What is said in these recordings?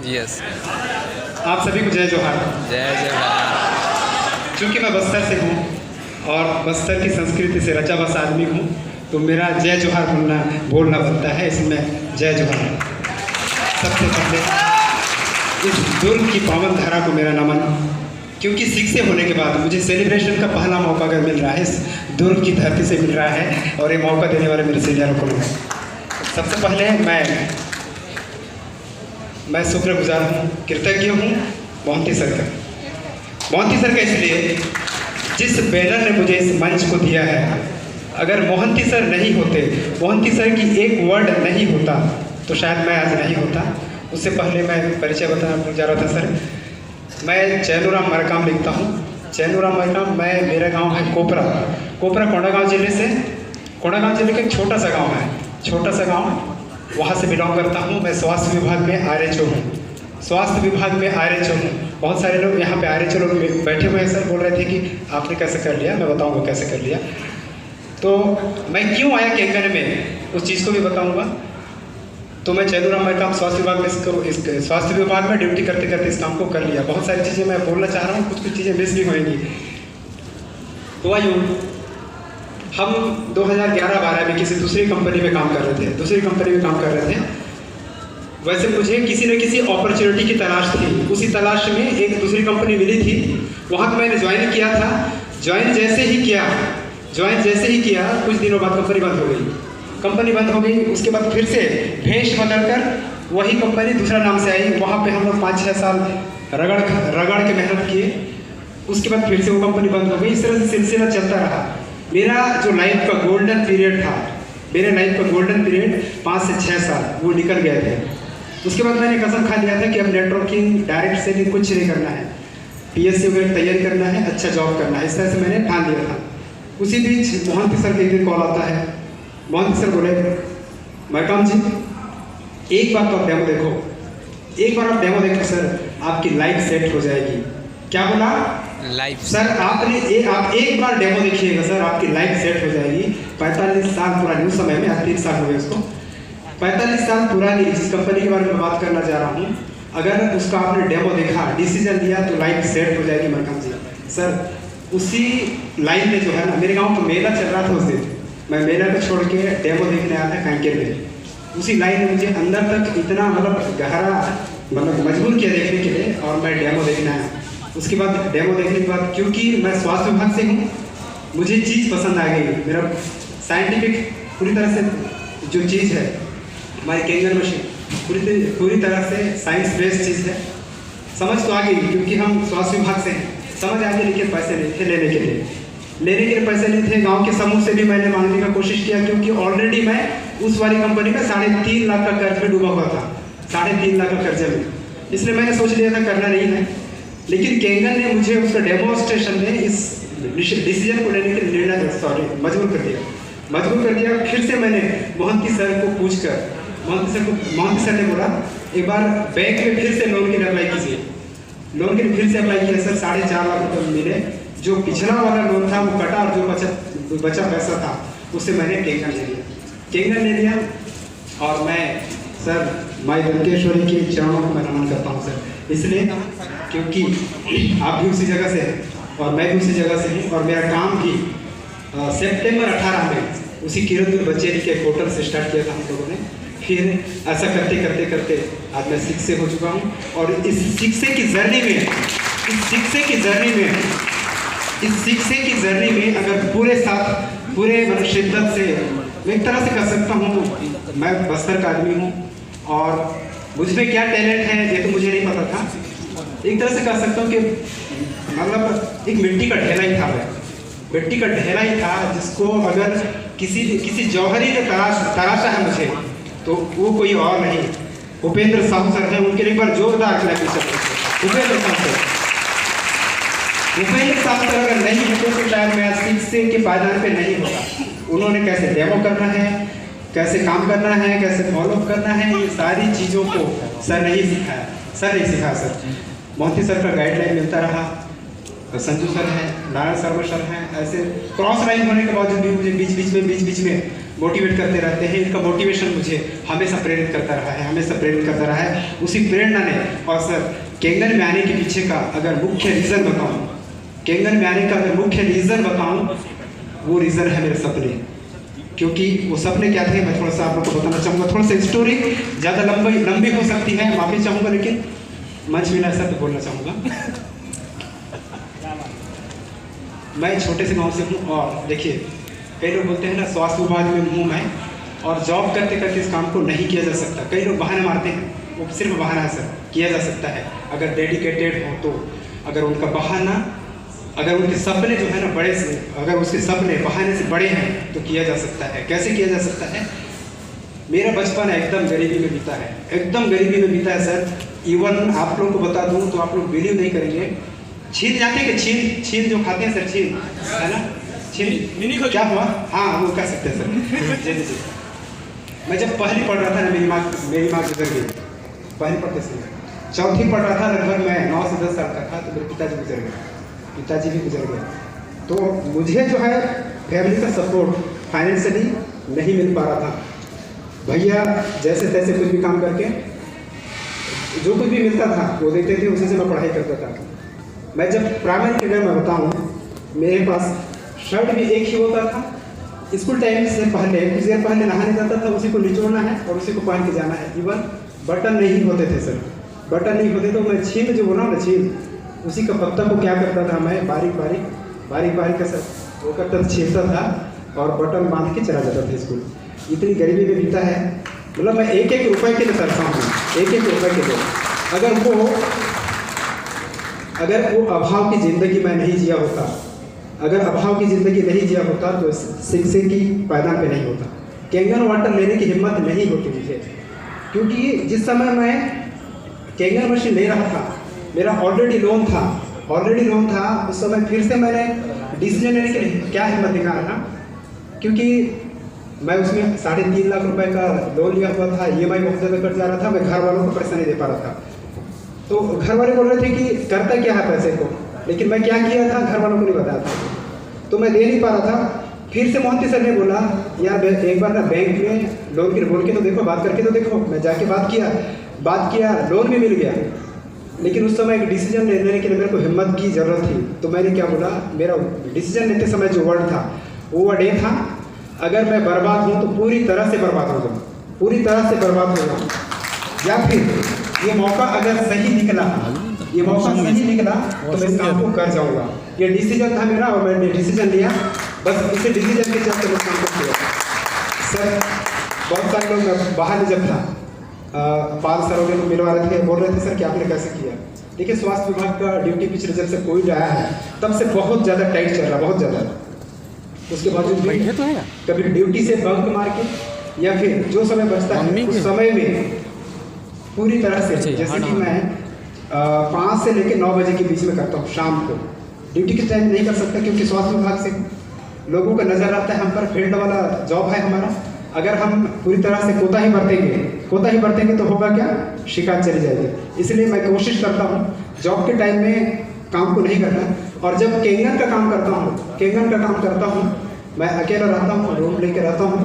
Yes. आप सभी को जय जोहार। जय जोहार। चूँकि मैं बस्तर से हूँ और बस्तर की संस्कृति से रचा बसा आदमी हूँ, तो मेरा जय जोहार बोलना बनता है, इसमें जय जोहार। सबसे पहले इस दुर्ग की पावन धारा को मेरा नमन, क्योंकि सिख से होने के बाद मुझे सेलिब्रेशन का पहला मौका अगर मिल रहा है इस दुर्ग की धरती से मिल रहा है, और ये मौका देने वाले मेरे सीनियरों को है। सबसे पहले मैं शुक्रगुजार हूँ, कृतज्ञ हूँ मोहंती सर का। मोहंती सर का इसलिए, जिस बैनर ने मुझे इस मंच को दिया है, अगर मोहंती सर नहीं होते, मोहंती सर की एक वर्ड नहीं होता, तो शायद मैं आज नहीं होता। उससे पहले मैं परिचय बताना जा रहा था सर। मैं चैनूराम मरकाम लिखता हूँ। चैनूराम मरकाम, मेरा गांव है कोपरा। कोपरा कोंडागांव जिले से, कोंडागांव जिले का एक छोटा सा गांव है, छोटा सा गांव, वहाँ से बिलोंग करता हूँ। मैं स्वास्थ्य विभाग में आरएचओ हूँ, स्वास्थ्य विभाग में आरएचओ हूँ। बहुत सारे लोग यहाँ पे आरएचओ लोग बैठे हुए हैं सर, बोल रहे थे कि आपने कैसे कर लिया। मैं बताऊँगा कैसे कर लिया। तो मैं क्यों आया केंगन में, उस चीज़ को भी बताऊँगा। तो मैं चैनूराम मरकाम स्वास्थ्य विभाग में स्वास्थ्य विभाग में ड्यूटी करते करते इस काम को कर लिया। बहुत सारी चीज़ें मैं बोलना चाह रहा हूँ, कुछ चीज़ें मिस भी होंगी। तो आइए, हम 2011-12 में किसी दूसरी कंपनी में काम कर रहे थे, वैसे मुझे किसी न किसी अपॉर्चुनिटी की तलाश थी। उसी तलाश में एक दूसरी कंपनी मिली थी, वहाँ पर मैंने ज्वाइन किया था। ज्वाइन जैसे ही किया कुछ दिनों बाद कंपनी बंद हो गई। उसके बाद फिर से भेष बदलकर वही कंपनी दूसरा नाम से आई। वहाँ पे हम लोग 5-6 साल रगड़ के मेहनत किए। उसके बाद फिर से वो कंपनी बंद हो गई। इस तरह से सिलसिला चलता रहा। मेरा जो लाइफ का गोल्डन पीरियड था, 5 से 6 साल वो निकल गए थे। उसके बाद मैंने कसम खा लिया था कि अब नेटवर्किंग, डायरेक्ट सेलिंग कुछ नहीं करना है, PSC वगैरह तैयारी करना है, अच्छा जॉब करना है। इस तरह से मैंने ठान लिया था। उसी बीच मोहंती सर के एक दिन कॉल आता है। मोहंती सर बोले, मरकाम जी एक बार तो आप डेमो देखो, एक बार आप डेमो देखो सर, आपकी लाइफ सेट हो जाएगी। क्या बोला? लाइफ सर आप एक बार डेमो देखिएगा सर, आपकी लाइफ सेट हो जाएगी। 45 साल पुरानी, उस समय में, आज 3 साल हो गए उसको, 45 साल पुरानी जिस कंपनी के बारे में बात करना चाह रहा हूँ, अगर उसका आपने डेमो देखा, डिसीजन लिया, तो लाइफ सेट हो जाएगी मरकाम जी। सर उसी लाइन में जो है ना, मेरे गाँव का मेला चल रहा था उस दिन, मैं मेला को छोड़ के डेमो देखने आया था कैंकेर में। उसी लाइन ने मुझे अंदर तक इतना गहरा मजबूर किया देखने के लिए, और मैं डेमो देखने आया। उसके बाद डेमो देखने के बाद, क्योंकि मैं स्वास्थ्य विभाग से हूँ, मुझे चीज़ पसंद आ गई। मेरा साइंटिफिक पूरी तरह से जो चीज़ है, हमारी केंगन मशीन पूरी तरह से साइंस बेस्ड चीज़ है। समझ तो आ गई, क्योंकि हम स्वास्थ्य विभाग से हैं, समझ आ गई। लेकिन पैसे नहीं थे लेने के लिए पैसे नहीं थे। गांव के समूह से भी मैंने मांगने का कोशिश किया, क्योंकि ऑलरेडी मैं उस वाली कंपनी में 3.5 लाख का कर्ज में डूबा हुआ था, 3.5 लाख का कर्जे में। इसलिए मैंने सोच लिया था करना नहीं है। लेकिन केंगन ने मुझे उसका डेमोन्स्ट्रेशन में इस डिसीजन को लेने के निर्णय मजबूर कर दिया। फिर से मैंने मोहंती सर को पूछकर, मोहंती सर ने बोला, एक बार बैंक में फिर से लोन के लिए अप्लाई कीजिए। लोन के लिए फिर से अप्लाई किया सर, 4.5 लाख रुपये मिले। जो पिछला वाला लोन था वो कटा, और जो बचा पैसा था उससे मैंने केंगन ले लिया। और मैं सर माई दुर्गेश्वरी के चरणों को मैं नमन करता हूँ सर, इसलिए क्योंकि आप भी उसी जगह से हैं और मैं भी उसी जगह से हूँ। और मेरा काम भी सितंबर 18 में उसी किरण बच्चेरी के होटल से स्टार्ट किया था हम लोगों ने। फिर ऐसा करते आज मैं शिक्षक हो चुका हूँ। और इस शिक्षक की जर्नी में अगर पूरे शिद्दत से, मैं एक तरह से कह सकता हूँ, मैं बस्तर का आदमी हूँ और मुझमें क्या टैलेंट है ये तो मुझे नहीं पता था। एक तरह से कह सकता हूँ कि एक मिट्टी का ढेला ही था, जिसको अगर किसी जौहरी ने तराशा है मुझे, तो वो कोई और नहीं, उपेंद्र साहू सर हैं। उनके लिए एक बार जोरदार उपेंद्र साहू सर अगर नहीं होते तो शायद मैं शिक्षक के पायदान पे नहीं होता। उन्होंने कैसे डेमो करना है, कैसे काम करना है, कैसे फॉलो करना है, ये सारी चीज़ों को सर नहीं सिखाया। सर मोहंती सर का गाइडलाइन मिलता रहा। संजू सर हैं, नारायण शर्मा सर हैं, ऐसे क्रॉस लाइन होने के बावजूद भी मुझे बीच बीच में मोटिवेट करते रहते हैं। इनका मोटिवेशन मुझे हमेशा प्रेरित करता रहा है, हमेशा प्रेरित करता रहा है। उसी प्रेरणा ने, और सर केंगन में आने के पीछे का अगर मुख्य रीज़न बताऊँ, केंगन में आने का अगर मुख्य रीज़न बताऊँ, वो रीज़न है मेरे सपने। क्योंकि वो सपने क्या थे, मैं थोड़ा सा आप लोग को बताना चाहूँगा। थोड़ा सा स्टोरी ज़्यादा लंबी हो सकती है, माफ़ी चाहूँगा, लेकिन मंच मिला सर तो बोलना चाहूँगा। मैं छोटे से गांव से हूँ, और देखिए कई लोग बोलते हैं ना स्वास्थ्य विभाग में हूँ मैं, और जॉब करते करते इस काम को नहीं किया जा सकता। कई लोग बहाने मारते हैं, वो सिर्फ बहाना है सर, किया जा सकता है अगर डेडिकेटेड हो तो। अगर उनका बहाना, अगर उनके सपने जो है ना बड़े से, अगर उसके सपने बहाने से बड़े हैं तो किया जा सकता है। कैसे किया जा सकता है? मेरा बचपन एकदम गरीबी में बीता है, एकदम गरीबी में बीता है सर। इवन आप लोगों को बता दूं तो आप लोग बिलीव नहीं करेंगे, छीन जाते हैं कि छीन जो खाते हैं सर, छीन है ना, छीन क्या हुआ, हाँ वो कह सकते हैं सर। जी जी, मैं जब पहली पढ़ रहा था ना, मेरी माँ गुजर गई। पहली पढ़ते समय चौथी पढ़ रहा था, लगभग मैं 9 से 10 साल का था, तो मेरे पिताजी गुजर गए, पिताजी भी गुजर गए। तो मुझे जो है फैमिली का सपोर्ट फाइनेंशियली नहीं मिल पा रहा था। भैया जैसे तैसे कुछ भी काम करके जो कुछ भी मिलता था वो देते थे, उसी से मैं पढ़ाई करता था। मैं जब प्राइमरी के में बताऊँ, मेरे पास शर्ट भी एक ही होता था। स्कूल टाइम से पहले कुछ देर पहले नहाने जाता था, उसी को निचोड़ना है और उसी को पहन के जाना है। इवन बटन नहीं होते थे सर, बटन नहीं होते तो मैं छीन जो बोला ना, छीन उसी का पत्ता को क्या करता था मैं, बारीक बारीक का सर वो करता छीनता था और बटन बांध के चला जाता था स्कूल। इतनी गरीबी में बीता है, मतलब मैं एक रुपए के लिए तरसा हूँ, एक रुपए के लिए। अगर वो अभाव की ज़िंदगी मैं नहीं जिया होता, अगर अभाव की ज़िंदगी नहीं जिया होता तो शिक्षे की पायदान पे नहीं होता, केंगन वाटर लेने की हिम्मत नहीं होती मुझे। क्योंकि जिस समय मैं केंगन मशीन ले रहा था, मेरा ऑलरेडी लोन था, उस समय फिर से मैंने डिसीजन लेने के लिए क्या हिम्मत निकाला ना, क्योंकि मैं उसमें 3.5 लाख रुपए का लोन लिया हुआ था, EMI बहुत ज़्यादा कट जा रहा था, मैं घर वालों को पैसा नहीं दे पा रहा था। तो घर वाले बोल रहे थे कि करता क्या है पैसे को, लेकिन मैं क्या किया था घर वालों को नहीं बताया था, तो मैं दे नहीं पा रहा था। फिर से मोहंती सर ने बोला यार एक बार ना बैंक में लोन की बोल के तो देखो, बात करके तो देखो। मैं जाके बात किया, लोन भी मिल गया। लेकिन उस समय एक डिसीजन लेने के लिए मेरे को हिम्मत की ज़रूरत थी। तो मैंने क्या बोला, मेरा डिसीजन लेते समय जो वर्ड था वो वर्ड ये था, अगर मैं बर्बाद हूँ तो पूरी तरह से बर्बाद हो जाऊँ, पूरी तरह से बर्बाद हो जाऊँ, या फिर ये मौका अगर सही निकला, ये मौका सही निकला तो मैं इस काम को कर जाऊँगा। ये डिसीजन था मेरा और मैंने डिसीजन लिया, बस इसे डिसीजन के चलते मैं काम को किया। सर बहुत सारे लोग बाहर जब था, पाल सर वगैरह को मिलवा रहे थे, बोल रहे थे सर कि आपने कैसे किया। देखिए स्वास्थ्य विभाग का ड्यूटी पिछले जब से कोविड आया है तब से बहुत ज़्यादा टाइट चल रहा, बहुत ज़्यादा। उसके बावजूद भी तो है, कभी ड्यूटी से बंक मार के या फिर जो समय बचता है उस समय में पूरी तरह से, जैसे कि मैं 5 से लेकर 9 बजे के बीच में करता हूँ शाम को। ड्यूटी के टाइम नहीं कर सकता क्योंकि स्वास्थ्य विभाग से लोगों का नज़र आता है हम पर, फील्ड वाला जॉब है हमारा। अगर हम पूरी तरह से कोताही बरतेंगे तो होगा क्या, शिकायत चली जाएगी। इसलिए मैं कोशिश करता हूँ जॉब के टाइम में काम को नहीं करना। और जब केंगन का काम करता हूँ, मैं अकेला रहता हूँ, रूम लेके रहता हूँ,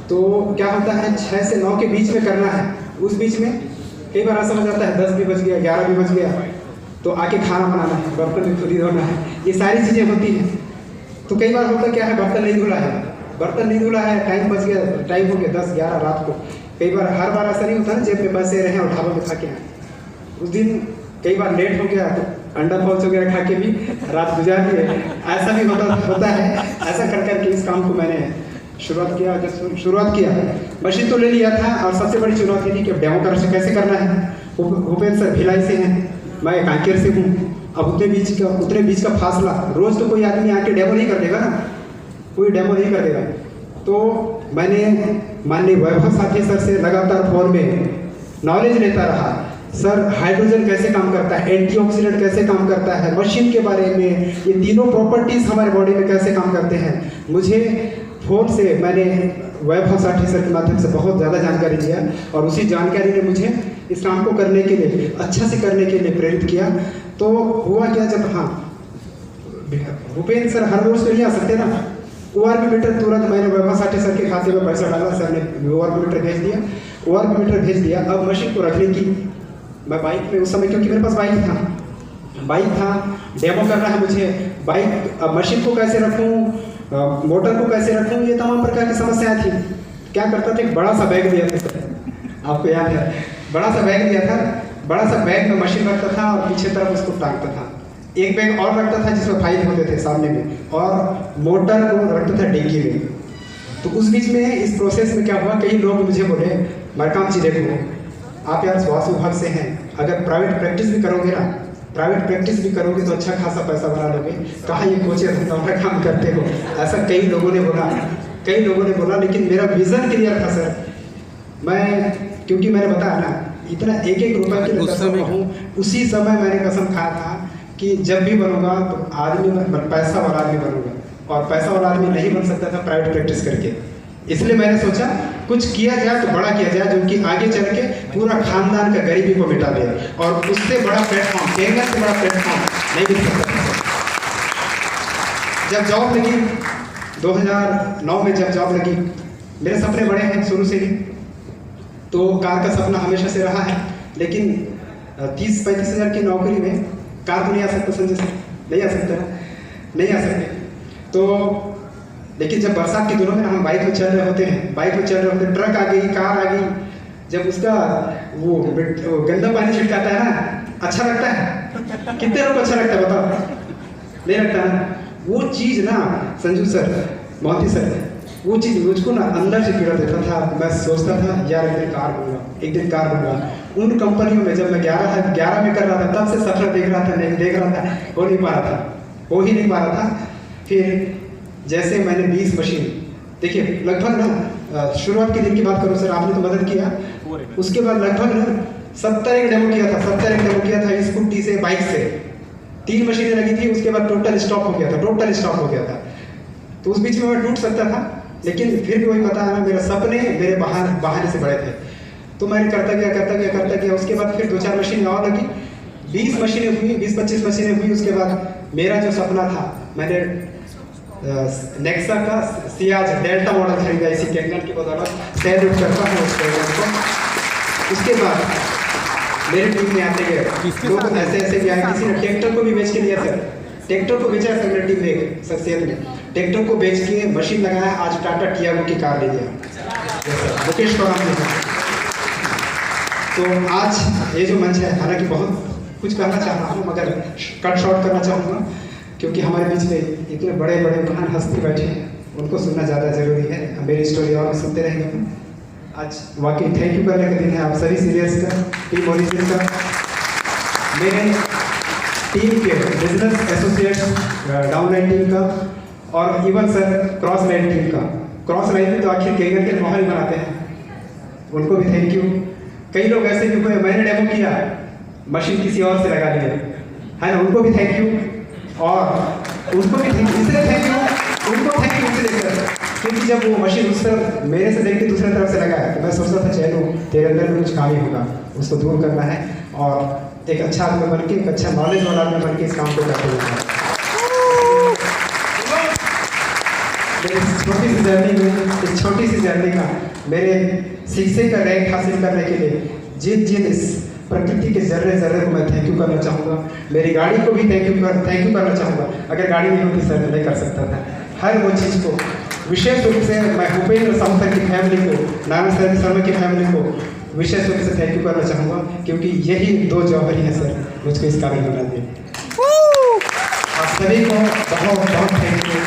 तो क्या होता है 6 से 9 के बीच में करना है। उस बीच में कई बार ऐसा हो जाता है 10 भी बज गया, 11 भी बज गया, तो आके खाना बनाना है, बर्तन भी खुद ही धोना है, ये सारी चीज़ें होती हैं। तो कई बार होता क्या है, बर्तन नहीं धुला है, टाइम बच गया, टाइम हो गया 10-11 रात को। कई बार, हर बार ऐसा नहीं होता ना जेब में पैसे रहे और ढाबा में खा के आए। उस दिन कई बार लेट हो गया तो अंडा फौज वगैरह खा के भी रात गुजार दिए, ऐसा भी होता है। ऐसा कर करके इस काम को मैंने शुरुआत किया। मशीन तो ले लिया था और सबसे बड़ी चुनौती थी कि डेमो कैसे करना है। भूपेंद्र सर भिलाई से हैं, मैं कांकेर से हूँ। अब उतने बीच का फासला, रोज़ तो कोई आदमी आके डेमो नहीं कर देगा ना, कोई डेमो नहीं कर देगा। तो मैंने माननीय वैभव साथी सर से लगातार फोन में नॉलेज लेता रहा। सर हाइड्रोजन कैसे काम करता है, एंटीऑक्सीडेंट कैसे काम करता है, मशीन के बारे में, ये तीनों प्रॉपर्टीज़ हमारे बॉडी में कैसे काम करते हैं। मुझे फ़ोन से मैंने वैभव साथी सर के माध्यम से बहुत ज़्यादा जानकारी लिया और उसी जानकारी ने मुझे इस काम को करने के लिए, अच्छा से करने के लिए प्रेरित किया। तो हुआ क्या, जब भूपेंद्र सर हर रोज़ तो नहीं आ सकते ना, ORP मीटर तुरंत मैंने वेबासाटी सर के खाते में पैसा डाला, सर ने ORP मीटर भेज दिया, ORP मीटर भेज दिया। अब मशीन को रखने की मैं बाइक में उस समय, क्योंकि मेरे पास बाइक था, डेमो करना है मुझे, बाइक अब मशीन को कैसे रखूँ, मोटर को कैसे रखूँ, ये तमाम प्रकार की समस्याएं थी। क्या करता था, एक बड़ा सा बैग दिया था सर, आपको याद है, बड़ा सा बैग दिया था, बड़ा सा बैग में मशीन रखता था और पीछे तरफ उसको टांगता था। एक बैग और रखता था जिसमें फाइल होते थे सामने में, और मोटर को रखता था डिग्गी में। तो उस बीच में इस प्रोसेस में क्या हुआ, कई लोग मुझे बोले मरकाम जी देखो आप यार स्वास्थ्य विभाग से हैं, अगर प्राइवेट प्रैक्टिस भी करोगे ना, प्राइवेट प्रैक्टिस भी करोगे तो अच्छा खासा पैसा बना लोगे, कहाँ ये कोचे धंधा वाला काम करते हो, ऐसा कई लोगों ने बोला। लेकिन मेरा विजन क्लियर था सर। मैं, क्योंकि मैंने बताया ना, इतना एक रुपए के लिए कसम हूँ, उसी समय मैंने कसम खाया था कि जब भी बनूंगा तो आदमी पैसा वाला आदमी बनूंगा, और पैसा वाला आदमी नहीं बन सकता था प्राइवेट प्रैक्टिस करके। इसलिए मैंने सोचा कुछ किया जाए तो बड़ा किया जाए, जो कि आगे चल के पूरा खानदान का गरीबी को मिटा दे, और उससे बड़ा प्लेटफॉर्म, केंगा से बड़ा प्लेटफॉर्म नहीं मिल सकता। जब जॉब लगी 2009 में, जब जॉब लगी, मेरे सपने बड़े हैं शुरू से ही, तो कार का सपना हमेशा से रहा है, लेकिन 30-35 हज़ार की नौकरी में कार तो नहीं आ सकता, समझे सर, नहीं आ सकते। तो लेकिन जब बरसात के दिनों में हम बाइक में चल रहे होते हैं, ट्रक आ गई, कार आ गई, जब उसका वो गंदा पानी छिड़काता है ना, अच्छा लगता है। कितने लोग को अच्छा लगता है बताओ? नहीं लगता ना। वो चीज़ ना संजू सर, मोहंती सर, वो चीज़ मुझको ना अंदर से पीड़ा देता था। मैं सोचता था यार एक दिन कार बनूंगा। उन कंपनियों में जब मैं 11 में कर रहा था, तब से सफर देख रहा था, हो ही नहीं पा रहा था। फिर जैसे मैंने 20 मशीन, देखिए लगभग ना शुरुआत के दिन की बात करूँ सर, आपने तो मदद किया, उसके बाद लगभग ना 70 डेमो किया था स्कूटी से, बाइक से। 3 मशीनें लगी थी, उसके बाद टोटल स्टॉप हो गया था। तो उस बीच में मैं टूट सकता था, लेकिन फिर भी वही पता है ना, मेरे सपने मेरे बहाने से बड़े थे। तो मैंने करता गया। उसके बाद फिर 2-4 मशीनें और लगी, 20 मशीनें हुई, 20-25 मशीनें हुई। उसके बाद मेरा जो सपना था, मैंने नेक्सा का सियाज डेल्टा मॉडल खरीदा, इसी कैंगन की बदौलत। सैल्यूट करता हूँ उस कैंगन को। उसके बाद मेरे टीम में आते गए लोग ऐसे भी आए, किसी ने ट्रैक्टर को भी बेच के लिया सर, ट्रैक्टर को बेचा सर मेरी टीम में, एक शख्सियत ने ट्रैक्टर को बेच के मशीन लगाया, आज टाटा टियागो की कार ले लिया मुकेश कौराम जी। तो आज ये जो मंच है, हालांकि बहुत कुछ कहना चाह रहा हूँ, मगर कट शॉर्ट करना चाहूँगा, क्योंकि हमारे बीच में इतने बड़े महान हस्ती बैठे हैं, उनको सुनना ज़्यादा ज़रूरी है। मेरी स्टोरी और भी सुनते रहेंगे। आज वाकई थैंक यू करने का दिन है आप सभी सीनियर्स का, टीम ओरिजिन का, मेरे टीम के बिजनेस एसोसिएट्स, डाउनलाइन टीम का, और even sir cross line team का। क्रॉस लाइन में तो आखिर केंगन के माहौल बनाते हैं, उनको भी थैंक यू। कई लोग ऐसे भी हुए, मैंने डेमो किया, मशीन किसी और से लगा लिया है ना, उनको भी थैंक यू। और उसको भी इसलिए थैंक यू इसलिए, क्योंकि जब वो मशीन उस तरफ मेरे से देख के दूसरी तरफ से लगा है, तो मैं सोचता था चलो तेरे अंदर में कुछ खामी होगा, उसको दूर करना है, और एक अच्छा आदमी बन के, एक अच्छा नॉलेज वाला आदमी बन के इस काम को करते हुए इस छोटी सी जर्नी का मेरे शीशे का रैंक हासिल करने के लिए जिन इस प्रकृति के जर्रे को मैं थैंक यू करना चाहूँगा। मेरी गाड़ी को भी थैंक यू करना चाहूँगा। अगर गाड़ी नहीं होती सर नहीं कर सकता था। हर वो चीज़ को विशेष रूप से मैं भूपेंद्र साहू की फैमिली को, नारायण शर्मा की फैमिली को विशेष रूप से थैंक यू करना चाहूँगा, क्योंकि यही 2 जौहरी हैं सर मुझको इस काबिल बना दिए। आप सभी को बहुत थैंक यू।